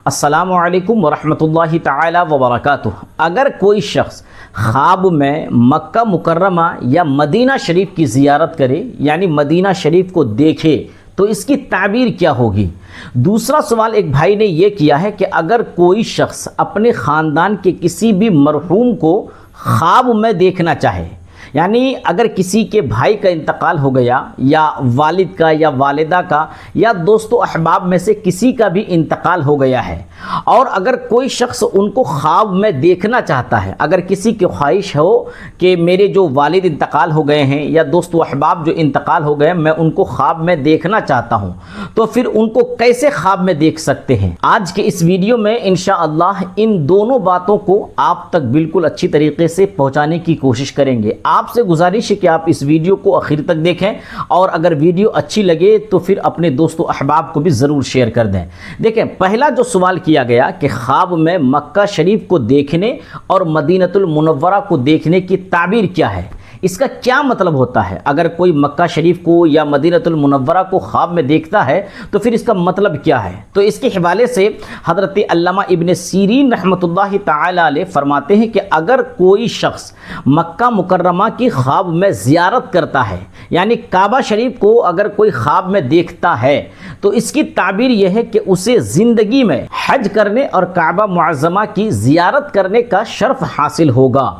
السلام علیکم ورحمۃ اللہ تعالی وبرکاتہ۔ اگر کوئی شخص خواب میں مکہ مکرمہ یا مدینہ شریف کی زیارت کرے یعنی مدینہ شریف کو دیکھے تو اس کی تعبیر کیا ہوگی؟ دوسرا سوال ایک بھائی نے یہ کیا ہے کہ اگر کوئی شخص اپنے خاندان کے کسی بھی مرحوم کو خواب میں دیکھنا چاہے، یعنی اگر کسی کے بھائی کا انتقال ہو گیا یا والد کا یا والدہ کا یا دوست و احباب میں سے کسی کا بھی انتقال ہو گیا ہے، اور اگر کوئی شخص ان کو خواب میں دیکھنا چاہتا ہے، اگر کسی کی خواہش ہو کہ میرے جو والد انتقال ہو گئے ہیں یا دوست و احباب جو انتقال ہو گئے میں ان کو خواب میں دیکھنا چاہتا ہوں، تو پھر ان کو کیسے خواب میں دیکھ سکتے ہیں؟ آج کے اس ویڈیو میں انشاءاللہ ان دونوں باتوں کو آپ تک بالکل اچھی طریقے سے پہنچانے کی کوشش کریں گے۔ آپ سے گزارش ہے کہ آپ اس ویڈیو کو آخر تک دیکھیں، اور اگر ویڈیو اچھی لگے تو پھر اپنے دوست و احباب کو بھی ضرور شیئر کر دیں۔ دیکھیں، پہلا جو سوال کیا گیا کہ خواب میں مکہ شریف کو دیکھنے اور مدینۃ المنورہ کو دیکھنے کی تعبیر کیا ہے، اس کا کیا مطلب ہوتا ہے؟ اگر کوئی مکہ شریف کو یا مدینۃ المنورہ کو خواب میں دیکھتا ہے تو پھر اس کا مطلب کیا ہے؟ تو اس کے حوالے سے حضرت علامہ ابن سیرین رحمۃ اللہ تعالی علیہ فرماتے ہیں کہ اگر کوئی شخص مکہ مکرمہ کی خواب میں زیارت کرتا ہے، یعنی کعبہ شریف کو اگر کوئی خواب میں دیکھتا ہے، تو اس کی تعبیر یہ ہے کہ اسے زندگی میں حج کرنے اور کعبہ معظمہ کی زیارت کرنے کا شرف حاصل ہوگا۔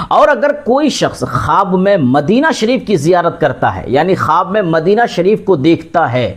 اور اگر کوئی شخص خواب میں مدینہ شریف کی زیارت کرتا ہے، یعنی خواب میں مدینہ شریف کو دیکھتا ہے،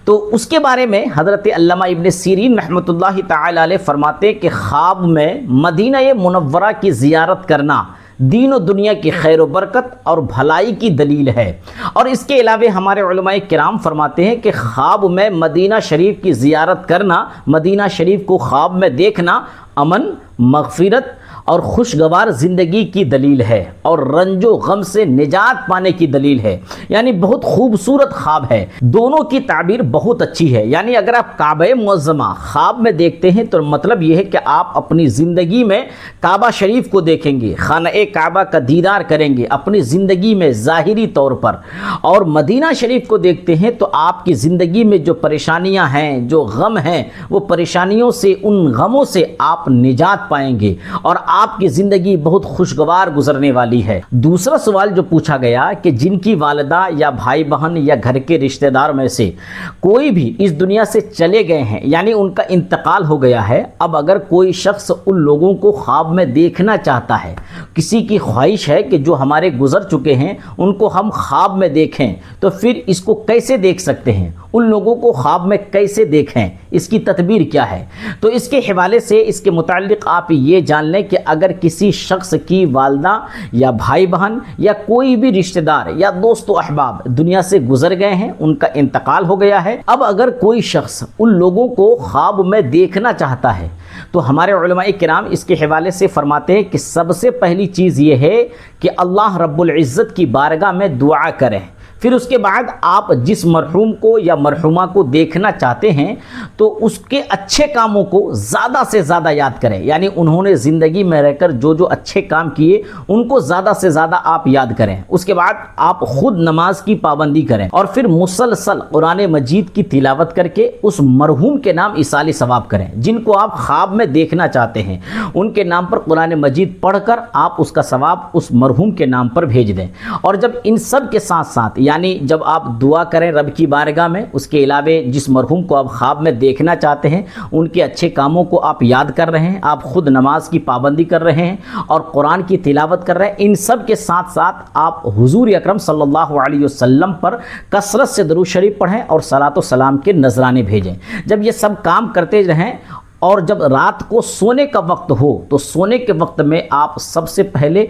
تو اس کے بارے میں حضرت علامہ ابن سیرین رحمۃ اللہ تعالی علیہ فرماتے کہ خواب میں مدینہ منورہ کی زیارت کرنا دین و دنیا کی خیر و برکت اور بھلائی کی دلیل ہے۔ اور اس کے علاوہ ہمارے علماء کرام فرماتے ہیں کہ خواب میں مدینہ شریف کی زیارت کرنا، مدینہ شریف کو خواب میں دیکھنا امن، مغفرت اور خوشگوار زندگی کی دلیل ہے اور رنج و غم سے نجات پانے کی دلیل ہے، یعنی بہت خوبصورت خواب ہے۔ دونوں کی تعبیر بہت اچھی ہے، یعنی اگر آپ کعبہ معظمہ خواب میں دیکھتے ہیں تو مطلب یہ ہے کہ آپ اپنی زندگی میں کعبہ شریف کو دیکھیں گے، خانہ کعبہ کا دیدار کریں گے اپنی زندگی میں ظاہری طور پر، اور مدینہ شریف کو دیکھتے ہیں تو آپ کی زندگی میں جو پریشانیاں ہیں، جو غم ہیں، وہ پریشانیوں سے، ان غموں سے آپ نجات پائیں گے اور آپ کی زندگی بہت خوشگوار گزرنے والی ہے۔ دوسرا سوال جو پوچھا گیا کہ جن کی والدہ یا بھائی بہن یا گھر کے رشتہ دار میں سے کوئی بھی اس دنیا سے چلے گئے ہیں، یعنی ان کا انتقال ہو گیا ہے، اب اگر کوئی شخص ان لوگوں کو خواب میں دیکھنا چاہتا ہے، کسی کی خواہش ہے کہ جو ہمارے گزر چکے ہیں ان کو ہم خواب میں دیکھیں، تو پھر اس کو کیسے دیکھ سکتے ہیں؟ ان لوگوں کو خواب میں کیسے دیکھیں؟ اس کی تدبیر کیا ہے؟ تو اس کے حوالے سے اس کے متعلق آپ یہ جان لیں کہ اگر کسی شخص کی والدہ یا بھائی بہن یا کوئی بھی رشتہ دار یا دوست و احباب دنیا سے گزر گئے ہیں، ان کا انتقال ہو گیا ہے، اب اگر کوئی شخص ان لوگوں کو خواب میں دیکھنا چاہتا ہے تو ہمارے علماء کرام اس کے حوالے سے فرماتے ہیں کہ سب سے پہلی چیز یہ ہے کہ اللہ رب العزت کی بارگاہ میں دعا کریں۔ پھر اس کے بعد آپ جس مرحوم کو یا مرحومہ کو دیکھنا چاہتے ہیں تو اس کے اچھے کاموں کو زیادہ سے زیادہ یاد کریں، یعنی انہوں نے زندگی میں رہ کر جو جو اچھے کام کیے ان کو زیادہ سے زیادہ آپ یاد کریں۔ اس کے بعد آپ خود نماز کی پابندی کریں اور پھر مسلسل قرآن مجید کی تلاوت کر کے اس مرحوم کے نام ایصال ثواب کریں۔ جن کو آپ خواب میں دیکھنا چاہتے ہیں ان کے نام پر قرآن مجید پڑھ کر آپ اس کا ثواب اس مرحوم کے نام پر بھیج دیں۔ اور جب ان سب کے ساتھ ساتھ، یعنی جب آپ دعا کریں رب کی بارگاہ میں، اس کے علاوہ جس مرحوم کو آپ خواب میں دیکھنا چاہتے ہیں ان کے اچھے کاموں کو آپ یاد کر رہے ہیں، آپ خود نماز کی پابندی کر رہے ہیں اور قرآن کی تلاوت کر رہے ہیں، ان سب کے ساتھ ساتھ آپ حضور اکرم صلی اللہ علیہ وسلم پر کثرت سے درود شریف پڑھیں اور صلاۃ و سلام کے نذرانے بھیجیں۔ جب یہ سب کام کرتے رہیں اور جب رات کو سونے کا وقت ہو تو سونے کے وقت میں آپ سب سے پہلے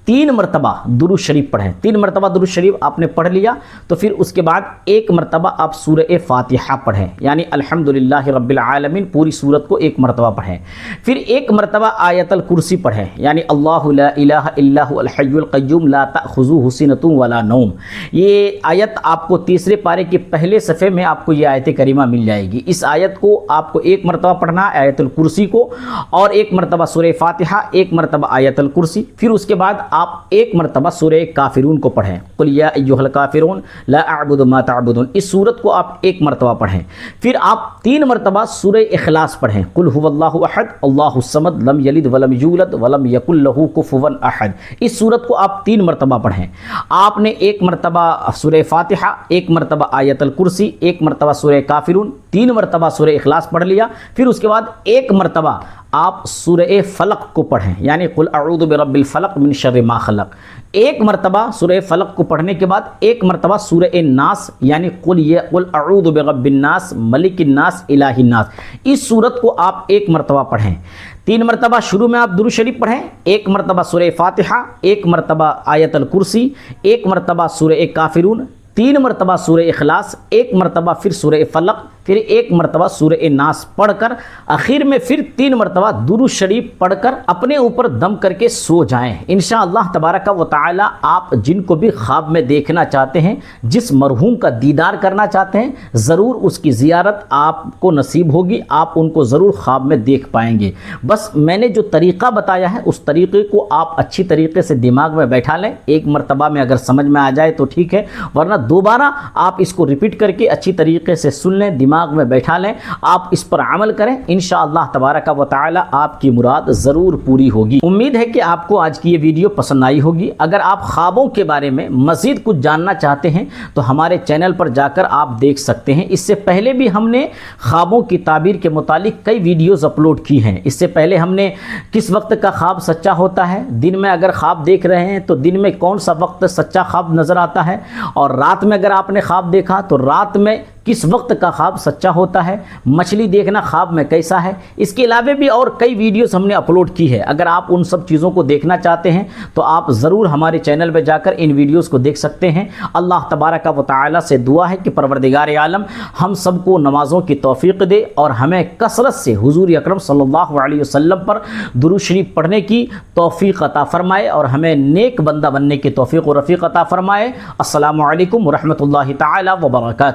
3 مرتبہ درود شریف پڑھیں۔ 3 مرتبہ درود شریف آپ نے پڑھ لیا تو پھر اس کے بعد 1 مرتبہ آپ سورہ فاتحہ پڑھیں، یعنی الحمدللہ رب العالمین پوری سورت کو 1 مرتبہ پڑھیں۔ پھر 1 مرتبہ آیت الکرسی پڑھیں، یعنی اللہ لا الہ الا هو الحی القیوم لا تأخذہ سنۃ ولا نوم۔ یہ آیت آپ کو تیسرے پارے کے پہلے صفحے میں آپ کو یہ آیت کریمہ مل جائے گی۔ اس آیت کو آپ کو 1 مرتبہ پڑھنا ہے، آیت الکرسی کو، اور 1 مرتبہ سورہ فاتحہ، 1 مرتبہ آیت الکرسی۔ پھر اس کے بعد آپ ایک مرتبہ سورہ کافرون کو پڑھیں، قل یا ایھا الکافرون لا اعبد ما تعبدون، اس سورت کو آپ ایک مرتبہ پڑھیں۔ پھر آپ 3 مرتبہ سورہ اخلاص پڑھیں، قل هو اللہ احد اللہ الصمد لم یلد ولم یولد ولم یکن لہ کفوا احد، اس سورت کو آپ 3 مرتبہ پڑھیں۔ آپ نے ایک مرتبہ سورہ فاتحہ، ایک مرتبہ آیت الکرسی، ایک مرتبہ سورہ کافرون، 3 مرتبہ سورہ اخلاص پڑھ لیا۔ پھر اس کے بعد ایک مرتبہ آپ سورہ فلق کو پڑھیں، یعنی قل اعوذ برب الفلق من شر ما خلق، ایک مرتبہ سورہ فلق کو پڑھنے کے بعد ایک مرتبہ سورہ ناس، یعنی قل اعوذ برب الناس ملک الناس الہ الناس، اس سورت کو آپ ایک مرتبہ پڑھیں۔ 3 مرتبہ شروع میں آپ درود شریف پڑھیں، ایک مرتبہ سورہ فاتحہ، ایک مرتبہ آیت الکرسی، ایک مرتبہ سورہ کافرون، 3 مرتبہ سورہ اخلاص، ایک مرتبہ پھر سورہ فلق، پھر ایک مرتبہ سورہ ناس پڑھ کر آخر میں پھر 3 مرتبہ درود شریف پڑھ کر اپنے اوپر دم کر کے سو جائیں۔ انشاءاللہ تبارک و تعالی آپ جن کو بھی خواب میں دیکھنا چاہتے ہیں، جس مرحوم کا دیدار کرنا چاہتے ہیں، ضرور اس کی زیارت آپ کو نصیب ہوگی، آپ ان کو ضرور خواب میں دیکھ پائیں گے۔ بس میں نے جو طریقہ بتایا ہے اس طریقے کو آپ اچھی طریقے سے دماغ میں بیٹھا لیں، ایک مرتبہ میں اگر سمجھ میں آ جائے تو ٹھیک ہے، ورنہ دوبارہ آپ اس کو ریپیٹ کر کے اچھی طریقے سے سن لیں، دماغ میں بیٹھا لیں، آپ اس پر عمل کریں، انشاءاللہ تبارک و تعالی آپ کی مراد ضرور پوری ہوگی۔ امید ہے کہ آپ کو آج کی یہ ویڈیو پسند آئی ہوگی۔ اگر آپ خوابوں کے بارے میں مزید کچھ جاننا چاہتے ہیں تو ہمارے چینل پر جا کر آپ دیکھ سکتے ہیں، اس سے پہلے بھی ہم نے خوابوں کی تعبیر کے متعلق کئی ویڈیوز اپلوڈ کی ہیں۔ اس سے پہلے ہم نے کس وقت کا خواب سچا ہوتا ہے، دن میں اگر خواب دیکھ رہے ہیں تو دن میں کون سا وقت سچا خواب نظر آتا ہے، اور رات میں اگر آپ نے خواب دیکھا تو رات میں کس وقت کا خواب سچا ہوتا ہے، مچھلی دیکھنا خواب میں کیسا ہے۔ اس کے علاوہ بھی اور کئی ویڈیوز ہم نے اپلوڈ کی ہے، اگر آپ ان سب چیزوں کو دیکھنا چاہتے ہیں تو آپ ضرور ہمارے چینل پہ جا کر ان ویڈیوز کو دیکھ سکتے ہیں۔ اللہ تبارک و تعالی سے دعا ہے کہ پروردگار عالم ہم سب کو نمازوں کی توفیق دے اور ہمیں کثرت سے حضور اکرم صلی اللہ علیہ وسلم پر درود شریف پڑھنے کی توفیق عطا فرمائے اور ہمیں نیک بندہ بننے کی توفیق و رفیق عطا فرمائے۔ السلام علیکم ورحمۃ اللہ تعالی وبرکاتہ۔